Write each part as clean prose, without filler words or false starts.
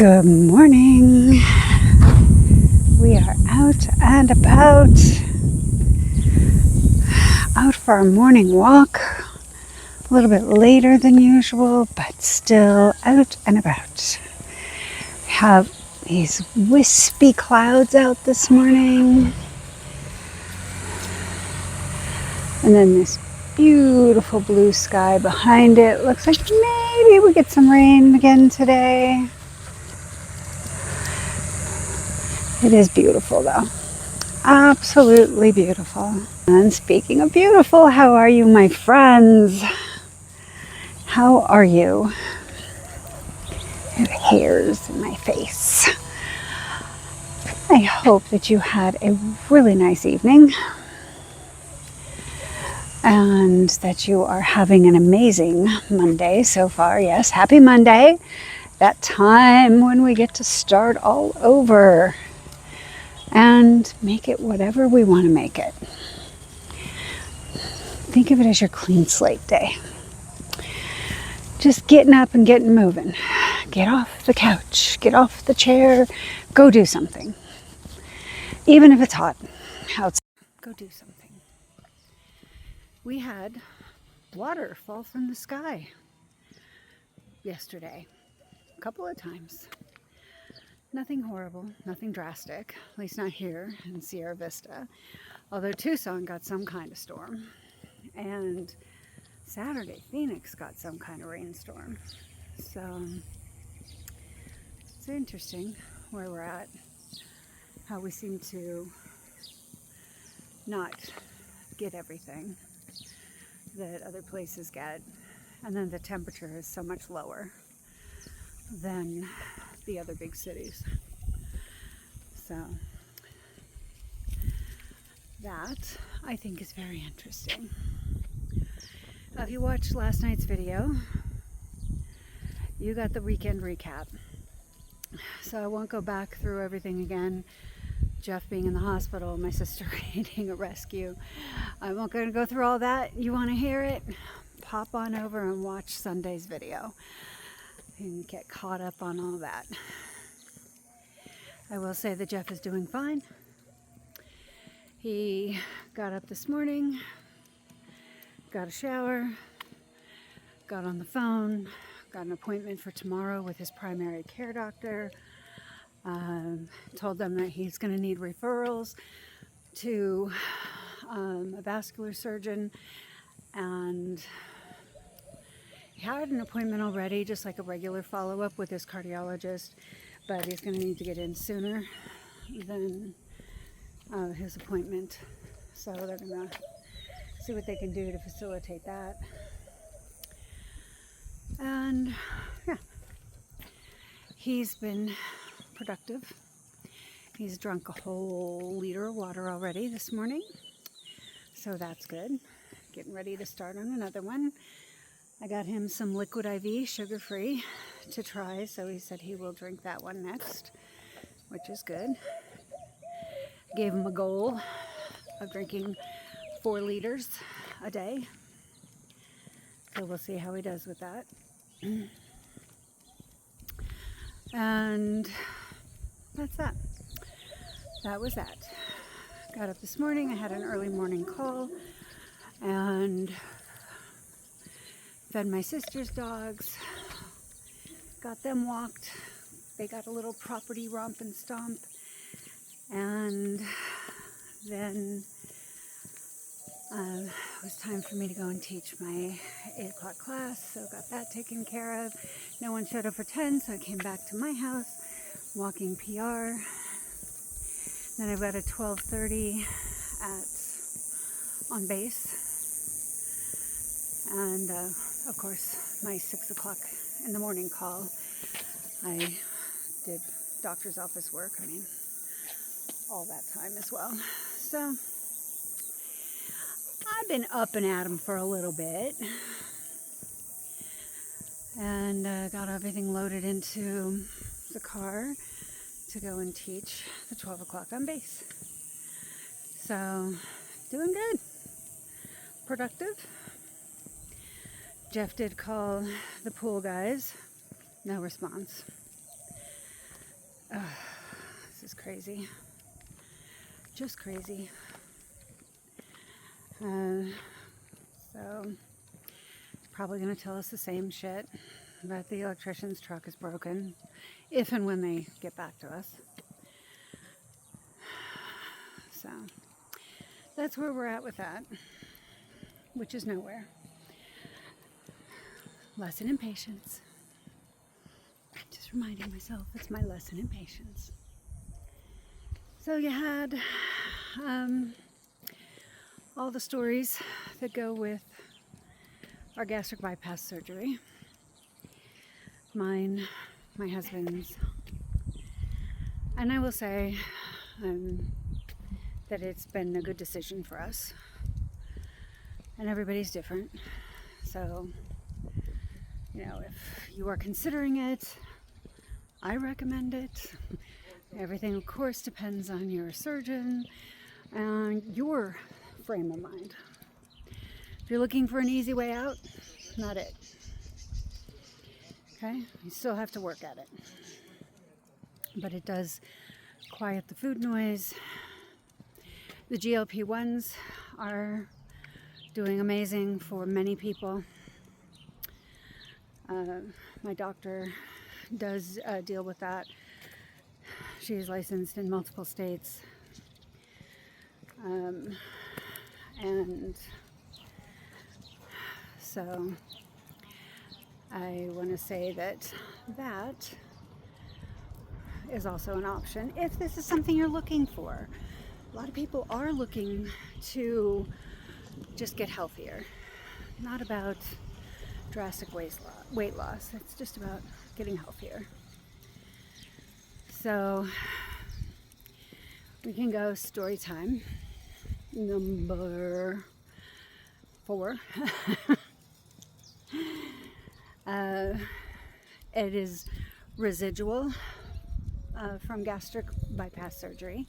Good morning. We are out and about, out for our morning walk. A little bit later than usual, but still out and about. Have these wispy clouds out this morning. And then this beautiful blue sky behind it. Looks like maybe we get some rain again today. It is beautiful though. Absolutely beautiful. And speaking of beautiful, how are you, my friends? How are you? I have hairs in my face. I hope that you had a really nice evening and that you are having an amazing Monday so far. Yes, happy Monday. That time when we get to start all over and make it whatever we want to make it. Think of it as your clean slate day. Just getting up and getting moving. Get off the couch, get off the chair, go do something. Even if it's hot outside, go do something. We had water fall from the sky yesterday, a couple of times. Nothing horrible, nothing drastic, at least not here in Sierra Vista. Although Tucson got some kind of storm. And Saturday, Phoenix got some kind of rainstorm. So it's interesting where we're at, how we seem to not get everything that other places get. And then the temperature is so much lower than the other big cities. So that, I think, is very interesting. If you watched last night's video, you got the weekend recap. So I won't go back through everything again. Jeff being in the hospital, my sister needing a rescue. I'm not going to go through all that. You want to hear it? Pop on over and watch Sunday's video and get caught up on all that. I will say that Jeff is doing fine. He got up this morning, got a shower, got on the phone, got an appointment for tomorrow with his primary care doctor. Told them that he's going to need referrals to a vascular surgeon, and he had an appointment already, just like a regular follow-up with his cardiologist, but he's going to need to get in sooner than his appointment. So they're going to see what they can do to facilitate that. And yeah, he's been productive. He's drunk a whole liter of water already this morning, so that's good. Getting ready to start on another one. I got him some liquid IV, sugar-free, to try, so he said he will drink that one next, which is good. Gave him a goal of drinking 4 liters a day, so we'll see how he does with that. And that's that. That was that. Got up this morning, I had an early morning call and fed my sister's dogs, got them walked. They got a little property romp and stomp, and then it was time for me to go and teach my 8 o'clock class, so got that taken care of. No one showed up for 10, so I came back to my house, walking Pyaar. Then I've got a 12:30 on base, and of course my 6 o'clock in the morning call. I did doctor's office work, I mean, all that time as well. So I've been up and at 'em for a little bit, and got everything loaded into the car to go and teach the 12 o'clock on base. So, doing good. Productive. Jeff did call the pool guys. No response. This is crazy. Just crazy. So, probably going to tell us the same shit, that the electrician's truck is broken, if and when they get back to us. So, that's where we're at with that, which is nowhere. Lesson in patience. I'm just reminding myself it's my lesson in patience. So you had all the stories that go with our gastric bypass surgery. Mine, my husband's. And I will say that it's been a good decision for us. And everybody's different. So, you know, if you are considering it, I recommend it. Everything, of course, depends on your surgeon and your frame of mind. If you're looking for an easy way out, not it. Okay? You still have to work at it. But it does quiet the food noise. The GLP-1s are doing amazing for many people. My doctor does deal with that. She's licensed in multiple states. And so I want to say that is also an option if this is something you're looking for. A lot of people are looking to just get healthier. Not about drastic weight loss. It's just about getting healthier. So we can go story time number 4. It is residual from gastric bypass surgery,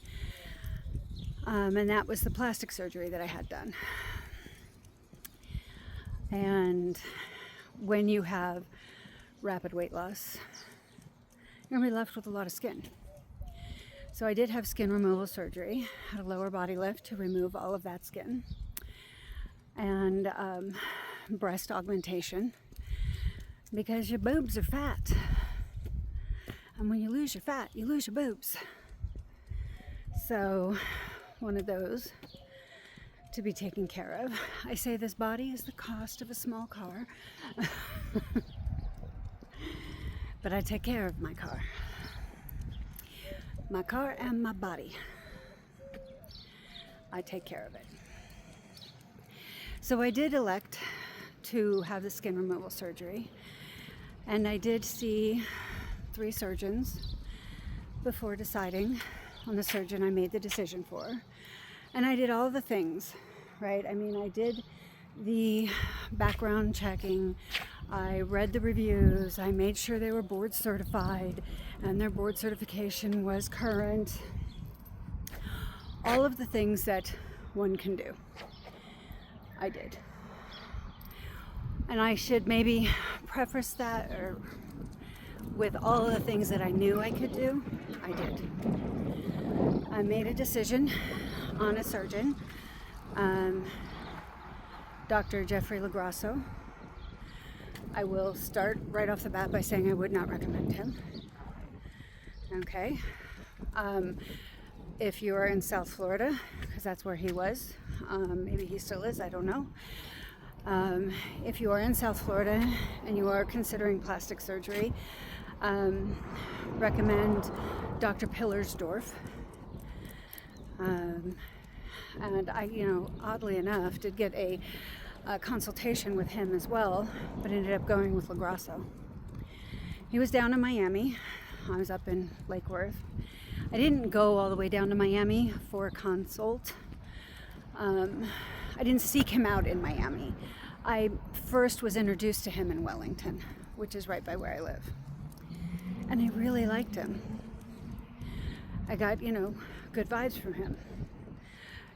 and that was the plastic surgery that I had done. And when you have rapid weight loss, you're going to be left with a lot of skin. So I did have skin removal surgery, had a lower body lift to remove all of that skin, and breast augmentation, because your boobs are fat. And when you lose your fat, you lose your boobs. So one of those to be taken care of. I say this body is the cost of a small car. But I take care of my car. My car and my body. I take care of it. So I did elect to have the skin removal surgery. And I did see 3 surgeons before deciding on the surgeon I made the decision for. And I did all the things, right? I mean, I did the background checking. I read the reviews. I made sure they were board certified and their board certification was current. All of the things that one can do, I did. And I should maybe preface that with all the things that I knew I could do, I did. I made a decision on a surgeon, Dr. Jeffrey Lagrasso. I will start right off the bat by saying I would not recommend him. Okay. If you are in South Florida, because that's where he was, maybe he still is, I don't know. If you are in South Florida and you are considering plastic surgery, recommend Dr. Pillersdorf. And I, oddly enough, did get a consultation with him as well, but ended up going with Lagrasso. He was down in Miami. I was up in Lake Worth. I didn't go all the way down to Miami for a consult. I didn't seek him out in Miami. I first was introduced to him in Wellington, which is right by where I live. And I really liked him. I got, good vibes from him.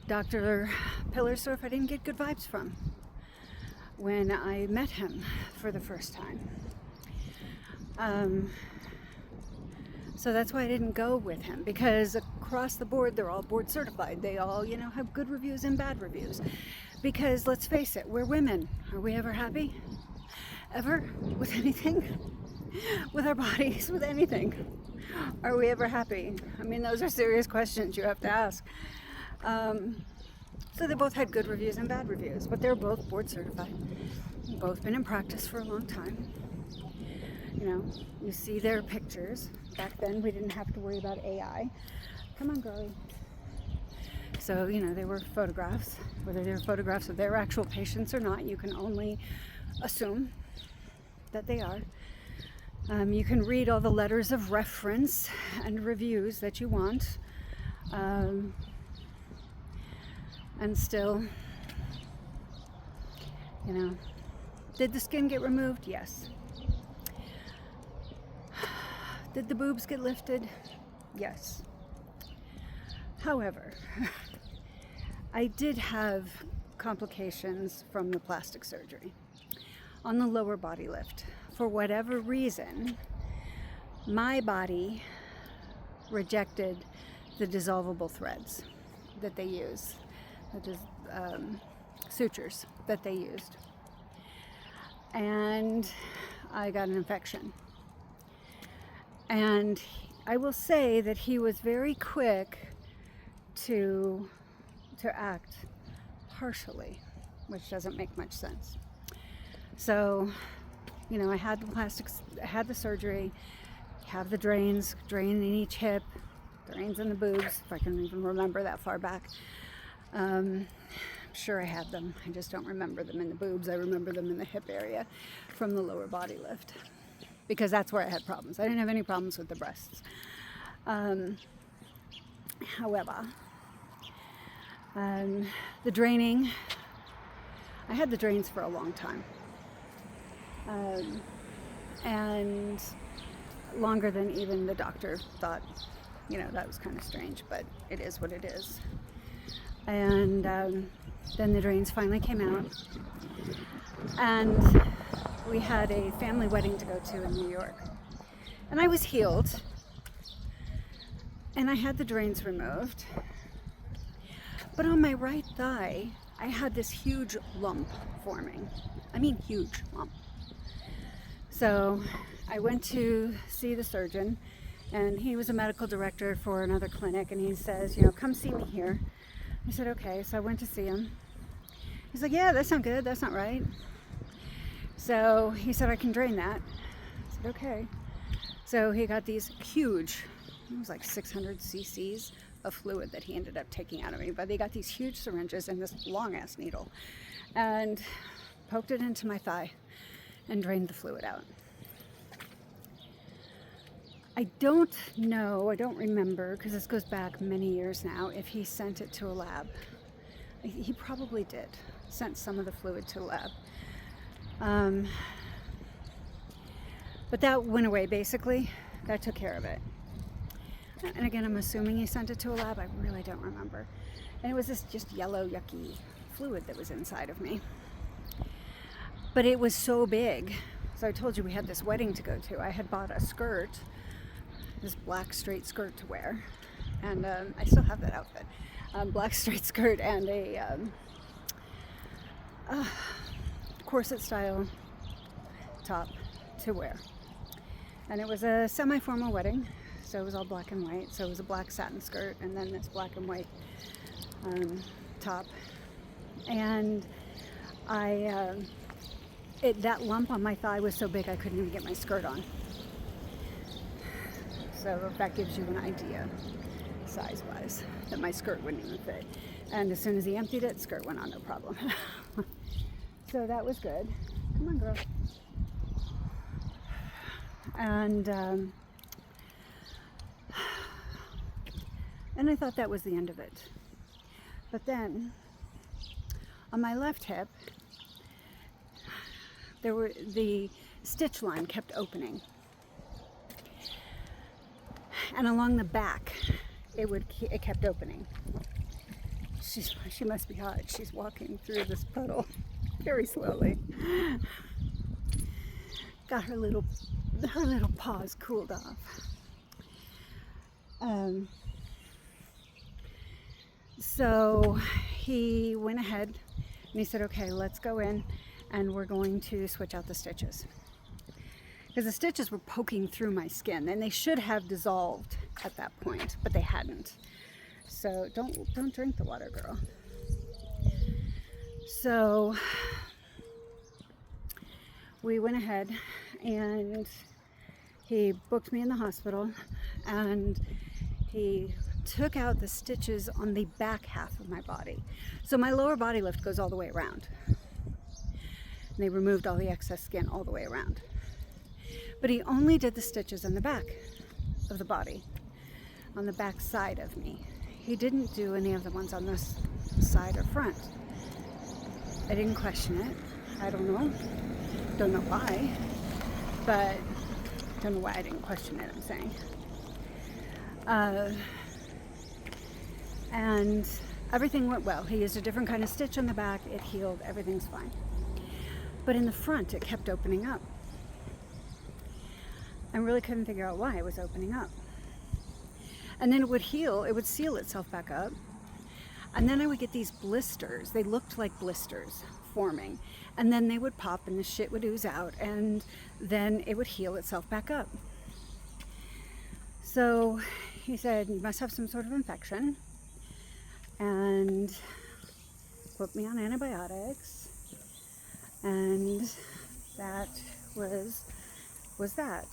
Dr. Pillersdorf, I didn't get good vibes from when I met him for the first time. So that's why I didn't go with him, because across the board, they're all board certified. They all, have good reviews and bad reviews. Because let's face it, we're women. Are we ever happy? Ever? With anything? With our bodies? With anything? Are we ever happy? I mean, those are serious questions you have to ask. So they both had good reviews and bad reviews, but they're both board certified. Both been in practice for a long time. You see their pictures. Back then we didn't have to worry about AI. Come on, girlie. So, they were photographs. Whether they were photographs of their actual patients or not, you can only assume that they are. You can read all the letters of reference and reviews that you want. And still, did the skin get removed? Yes. Did the boobs get lifted? Yes. However, I did have complications from the plastic surgery on the lower body lift. For whatever reason, my body rejected the dissolvable threads that they use, sutures that they used. And I got an infection. And I will say that he was very quick to act partially, which doesn't make much sense. So, I had the surgery, have the drains, drain in each hip, drains in the boobs, if I can even remember that far back. I'm sure I had them. I just don't remember them in the boobs. I remember them in the hip area from the lower body lift, because that's where I had problems. I didn't have any problems with the breasts. However, the draining, I had the drains for a long time. And longer than even the doctor thought. That was kind of strange, but it is what it is. And then the drains finally came out, and we had a family wedding to go to in New York. And I was healed, and I had the drains removed. But on my right thigh, I had this huge lump forming. I mean, huge lump. So I went to see the surgeon, and he was a medical director for another clinic, and he says, come see me here. I said, okay. So I went to see him. He's like, yeah, that's not good. That's not right. So he said, I can drain that. I said, okay. So he got these huge, it was like 600 cc's of fluid that he ended up taking out of me. But they got these huge syringes and this long ass needle and poked it into my thigh and drained the fluid out. I don't know, I don't remember, because this goes back many years now, if he sent it to a lab. He probably did, sent some of the fluid to a lab. But that went away, basically. That took care of it. And again, I'm assuming he sent it to a lab. I really don't remember. And it was this just yellow, yucky fluid that was inside of me. But it was so big. So I told you we had this wedding to go to. I had bought a skirt, this black straight skirt to wear. And I still have that outfit. Black straight skirt and a corset style top to wear. And it was a semi-formal wedding, so it was all black and white. So it was a black satin skirt and then this black and white top. And that lump on my thigh was so big I couldn't even get my skirt on. So that gives you an idea, size-wise, that my skirt wouldn't even fit. And as soon as he emptied it, skirt went on, no problem. So that was good. Come on, girl. And I thought that was the end of it. But then, on my left hip, the stitch line kept opening. And along the back, it kept opening. She must be hot. She's walking through this puddle very slowly. Got her little paws cooled off. Um, so he went ahead and he said, okay, let's go in and we're going to switch out the stitches. Because the stitches were poking through my skin and they should have dissolved at that point, but they hadn't. So don't drink the water, girl. So we went ahead and he booked me in the hospital and he took out the stitches on the back half of my body. So my lower body lift goes all the way around. And they removed all the excess skin all the way around. But he only did the stitches on the back of the body, on the back side of me. He didn't do any of the ones on this side or front. I didn't question it. I don't know. Don't know why. But don't know why I didn't question it, I'm saying. And everything went well. He used a different kind of stitch on the back. It healed. Everything's fine. But in the front, it kept opening up. I really couldn't figure out why it was opening up. And then it would heal. It would seal itself back up. And then I would get these blisters. They looked like blisters forming. And then they would pop and the shit would ooze out. And then it would heal itself back up. So he said, you must have some sort of infection. And put me on antibiotics. And that was that.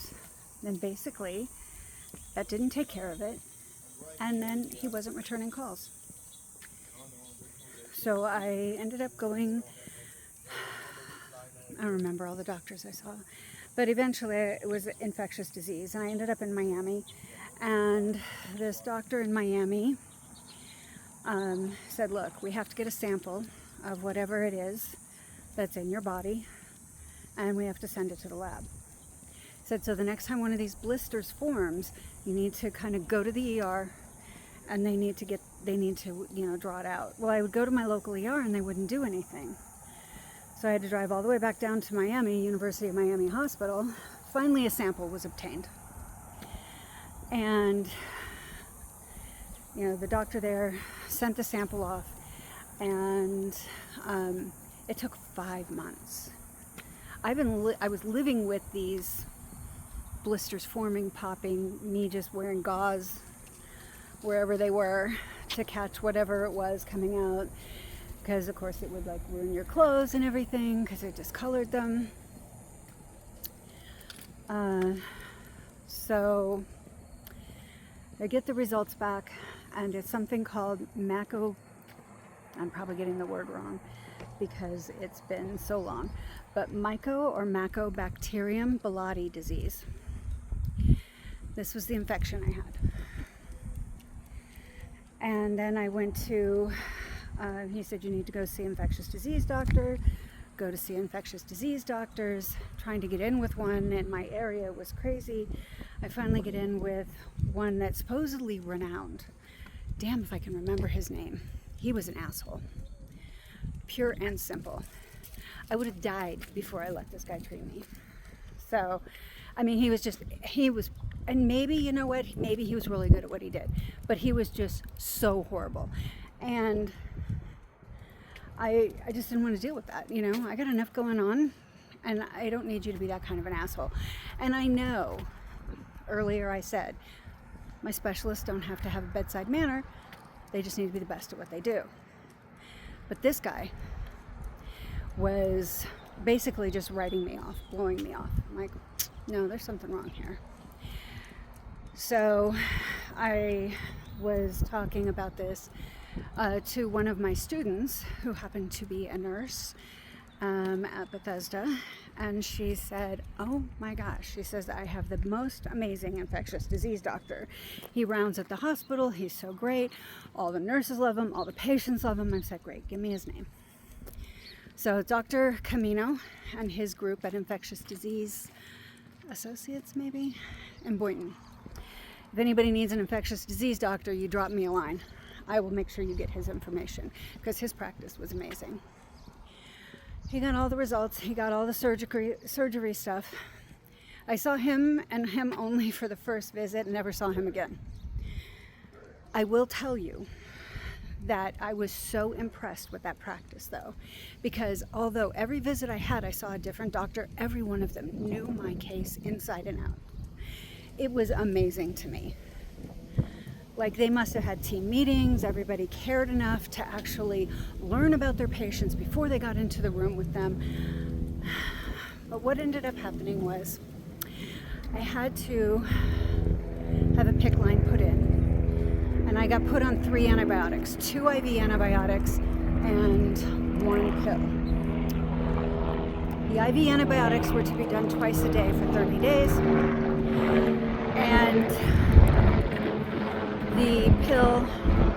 And basically, that didn't take care of it. And then he wasn't returning calls. So I ended up going, I don't remember all the doctors I saw, but eventually it was infectious disease. And I ended up in Miami. And this doctor in Miami said, look, we have to get a sample of whatever it is that's in your body, and we have to send it to the lab. Said, so the next time one of these blisters forms, you need to kind of go to the ER and they need to, draw it out. Well, I would go to my local ER and they wouldn't do anything. So I had to drive all the way back down to Miami, University of Miami Hospital. Finally, a sample was obtained. And, the doctor there sent the sample off and it took 5 months. I was living with these blisters forming, popping, me just wearing gauze wherever they were to catch whatever it was coming out, because of course it would ruin your clothes and everything because it discolored them. So I get the results back and it's something called I'm probably getting the word wrong because it's been so long, but Mycobacterium bilati disease. This was the infection I had. And then I went to, he said, you need to go see infectious disease doctor, go to see infectious disease doctors, trying to get in with one in my area was crazy. I finally get in with one that's supposedly renowned. Damn if I can remember his name. He was an asshole. Pure and simple. I would have died before I let this guy treat me. So, I mean, and maybe, you know what, maybe he was really good at what he did, but he was just so horrible. And I just didn't want to deal with that, I got enough going on, and I don't need you to be that kind of an asshole. And I know, earlier I said, my specialists don't have to have a bedside manner, they just need to be the best at what they do. But this guy was basically just writing me off, blowing me off. I'm like, no, there's something wrong here. So I was talking about this to one of my students who happened to be a nurse at Bethesda, and she said, oh my gosh, she says, I have the most amazing infectious disease doctor. He rounds at the hospital, he's so great, all the nurses love him, all the patients love him. I said, great, give me his name. So Dr. Camino and his group at Infectious Disease Associates, maybe, in Boynton. If anybody needs an infectious disease doctor, you drop me a line. I will make sure you get his information, because his practice was amazing. He got all the results. He got all the surgery stuff. I saw him and him only for the first visit and never saw him again. I will tell you that I was so impressed with that practice though, because although every visit I had I saw a different doctor, every one of them knew my case inside and out. It was amazing to me. Like, they must have had team meetings, everybody cared enough to actually learn about their patients before they got into the room with them. But what ended up happening was I had to have a PICC line put in, and I got put on 3 antibiotics, 2 IV antibiotics and 1 pill. The IV antibiotics were to be done twice a day for 30 days, and the pill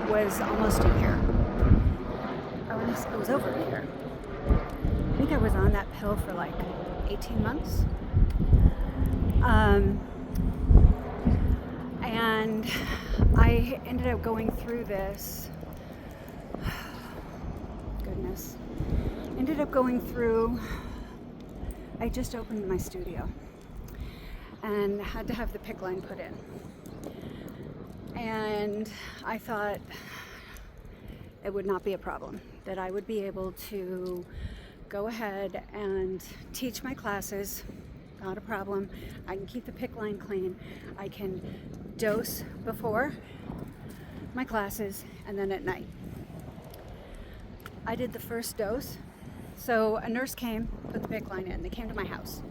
was almost a year. It was over a year. I think I was on that pill for like 18 months. And I ended up going through this. Goodness. I just opened my studio and had to have the PICC line put in. And I thought it would not be a problem, that I would be able to go ahead and teach my classes, not a problem. I can keep the PICC line clean. I can dose before my classes and then at night. I did the first dose. So a nurse came, put the PICC line in. They came to my house.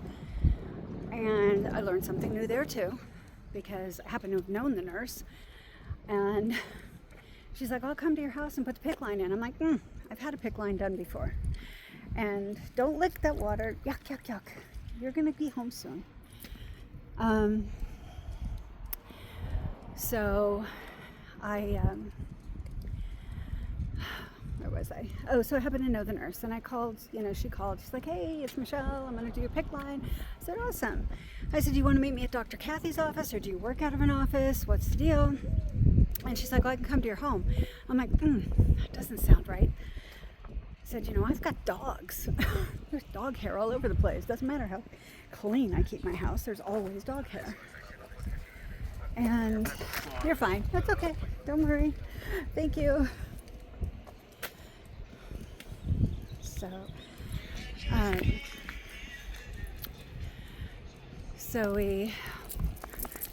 And I learned something new there too, because I happen to have known the nurse. And she's like, I'll come to your house and put the PICC line in. I'm like, I've had a PICC line done before. And don't lick that water. Yuck, yuck, yuck. You're going to be home soon. So I, where was I? Oh, so I happen to know the nurse. And I called, she called. She's like, hey, it's Michelle. I'm going to do your PICC line. I said, awesome. I said, do you want to meet me at Dr. Kathy's office, or do you work out of an office? What's the deal? And she's like, well, I can come to your home. I'm like, that doesn't sound right. I said, I've got dogs. There's dog hair all over the place. Doesn't matter how clean I keep my house. There's always dog hair. And you're fine. That's okay. Don't worry. Thank you. So,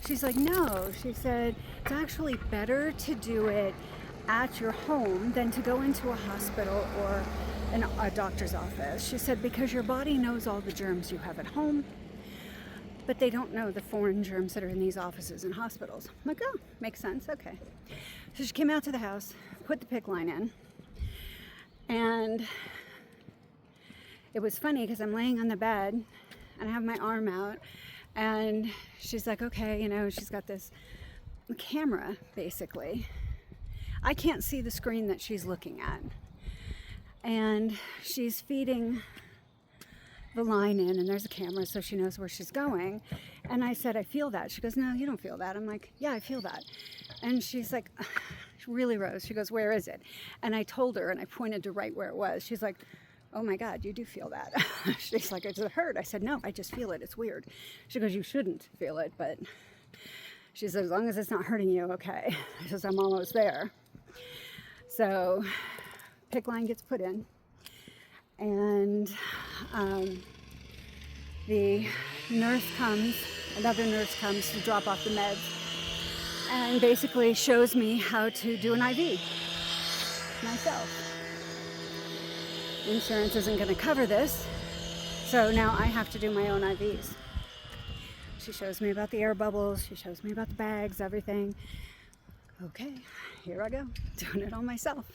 she's like, no. She said, it's actually better to do it at your home than to go into a hospital or a doctor's office. She said, because your body knows all the germs you have at home, but they don't know the foreign germs that are in these offices and hospitals. I'm like, oh, makes sense. Okay. So she came out to the house, put the PICC line in, and it was funny because I'm laying on the bed and I have my arm out, and she's like, okay, she's got this camera, basically. I can't see the screen that she's looking at. And she's feeding the line in, and there's a camera so she knows where she's going. And I said, I feel that. She goes, no, you don't feel that. I'm like, yeah, I feel that. And she's like, she really rose. She goes, where is it? And I told her, and I pointed to right where it was. She's like, oh my God, you do feel that. She's like, does it hurt? I said, no, I just feel it. It's weird. She goes, you shouldn't feel it, but she said, as long as it's not hurting you, okay. She says, I'm almost there. So PICC line gets put in, and the nurse comes, another nurse comes to drop off the meds, and basically shows me how to do an IV myself. Insurance isn't going to cover this, so now I have to do my own IVs. She shows me about the air bubbles, she shows me about the bags, everything. Okay, here I go, doing it all myself.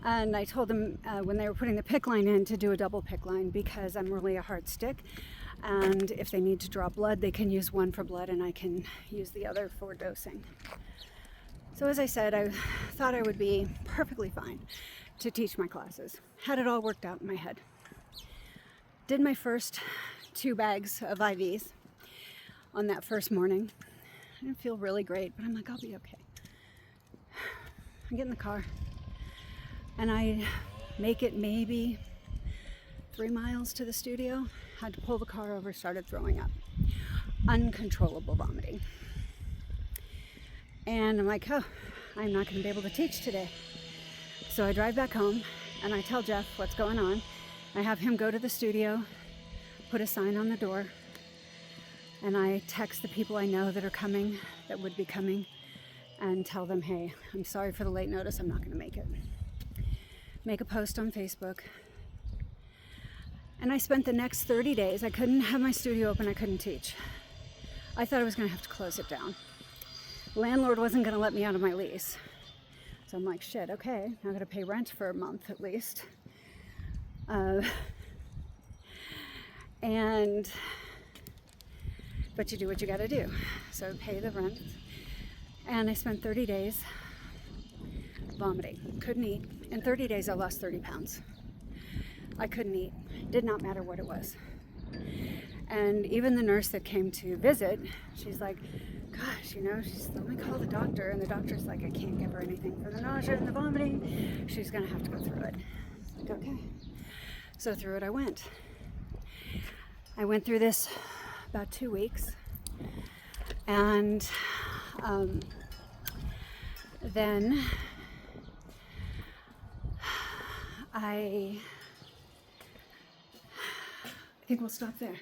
And I told them when they were putting the PICC line in to do a double PICC line, because I'm really a hard stick, and if they need to draw blood, they can use one for blood and I can use the other for dosing. So as I said, I thought I would be perfectly fine to teach my classes. Had it all worked out in my head. Did my first 2 bags of IVs on that first morning. I didn't feel really great, but I'm like, I'll be okay. I get in the car and I make it maybe 3 miles to the studio. Had to pull the car over, started throwing up. Uncontrollable vomiting. And I'm like, oh, I'm not going to be able to teach today. So I drive back home and I tell Jeff what's going on. I have him go to the studio, put a sign on the door, and I text the people I know that are coming, that would be coming, and tell them, hey, I'm sorry for the late notice, I'm not going to make it. Make a post on Facebook. And I spent the next 30 days, I couldn't have my studio open, I couldn't teach. I thought I was going to have to close it down. Landlord wasn't going to let me out of my lease. So I'm like, shit, okay, now I got to pay rent for a month at least. But you do what you got to do. So pay the rent. And I spent 30 days vomiting. Couldn't eat. In 30 days, I lost 30 pounds. I couldn't eat. Did not matter what it was. And even the nurse that came to visit, she's like, gosh, let me call the doctor. And the doctor's like, I can't give her anything for the nausea and the vomiting. She's going to have to go through it. Like, okay. So through it I went. I went through this about 2 weeks. And then I think we'll stop there.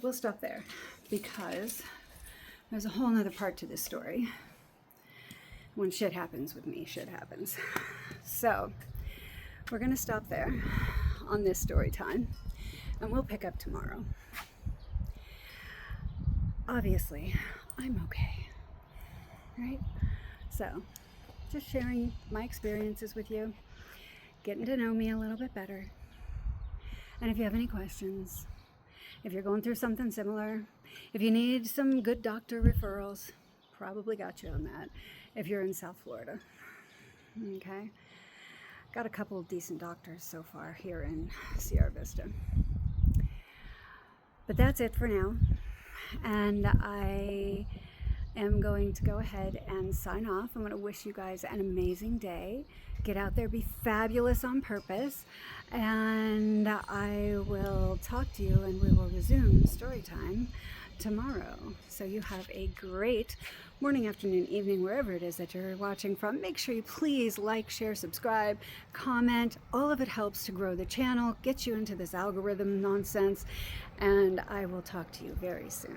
We'll stop there because there's a whole nother part to this story. When shit happens with me, shit happens. So we're gonna stop there on this story time and we'll pick up tomorrow. Obviously, I'm okay, right? So just sharing my experiences with you, getting to know me a little bit better. And if you have any questions, if you're going through something similar, if you need some good doctor referrals, probably got you on that if you're in South Florida. Okay? Got a couple of decent doctors so far here in Sierra Vista. But that's it for now. And I am going to go ahead and sign off. I'm going to wish you guys an amazing day. Get out there, be fabulous on purpose, and I will talk to you and we will resume story time tomorrow. So you have a great morning, afternoon, evening, wherever it is that you're watching from. Make sure you please like, share, subscribe, comment. All of it helps to grow the channel, get you into this algorithm nonsense, and I will talk to you very soon.